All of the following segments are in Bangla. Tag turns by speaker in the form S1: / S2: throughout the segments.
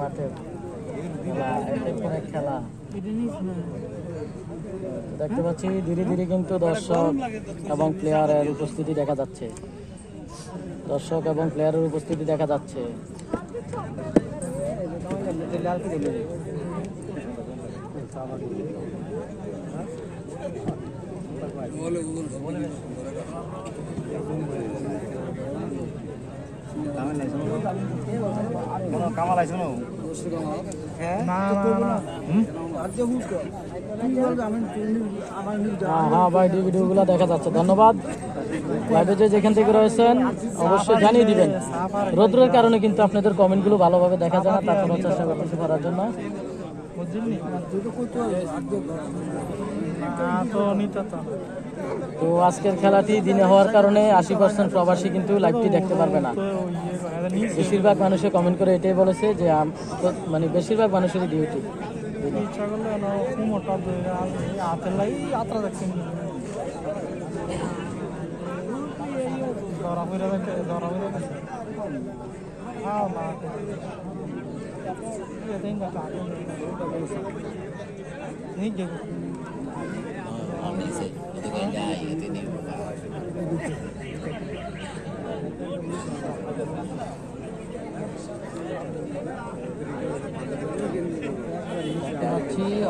S1: মাঠে খেলা দেখতে পাচ্ছি, ধীরে ধীরে কিন্তু দর্শক এবং প্লেয়ারের উপস্থিতি দেখা যাচ্ছে। ভিডিওগুলো দেখা যাচ্ছে। ধন্যবাদ। লাইভে যেখান থেকে রয়েছেন অবশ্যই জানিয়ে দিবেন। রোদ্রের কারণে কিন্তু আপনাদের কমেন্টগুলো ভালোভাবে দেখা যায় না, তারপর চেষ্টা করতেছি করার জন্য। তো আজকের খেলাটি দিনে হওয়ার কারণে 80% প্রবাসী কিন্তু লাইভটি দেখতে পারবে না। বেশিরভাগ মানুষে কমেন্ট করে এটাই বলেছে যে মানে বেশিরভাগ মানুষেরই ডিউটি।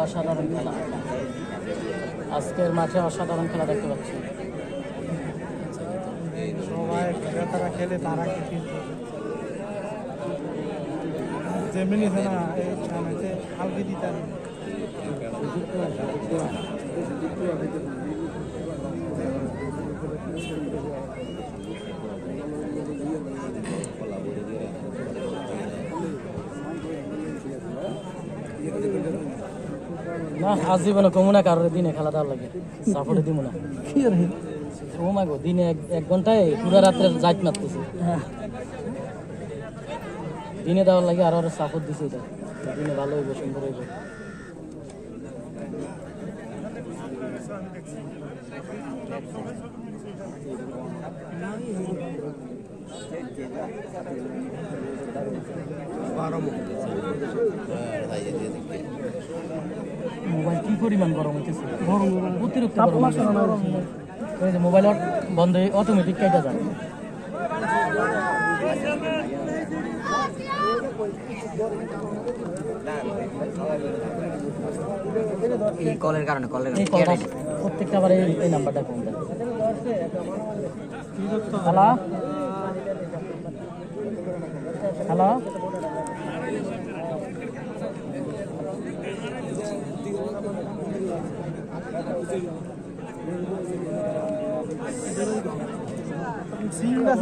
S1: অসাধারণ খেলা, আজকের মাঠে অসাধারণ খেলা দেখতে পাচ্ছি।
S2: সবাই তারা খেলে তারা কি যেমনি না হালকি দিতে
S1: না, আজ জীবনে কমু না কারোর দিনে খেলা দেওয়ার লাগে, সাপোর্টে দিব না। ও মাগো, দিনে 1 ঘন্টায় পুরো রাত্রে জাইট মারতেছে, দিনে দেওয়ার লাগে আর সাপোর্ট দিছে। এটা দিনে ভালো হইব, সুন্দর হইব। মোবাইল কি পরিমাণ গরম হইতেছে, অতিরিক্ত গরম। মোবাইল বন্ধ অটোমেটিক কেটে যায়।
S3: এই কলের কারণে
S1: প্রত্যেকটা আবার এই নাম্বারটা ফোন দেয়। Hello hello,
S2: সিঙ্গা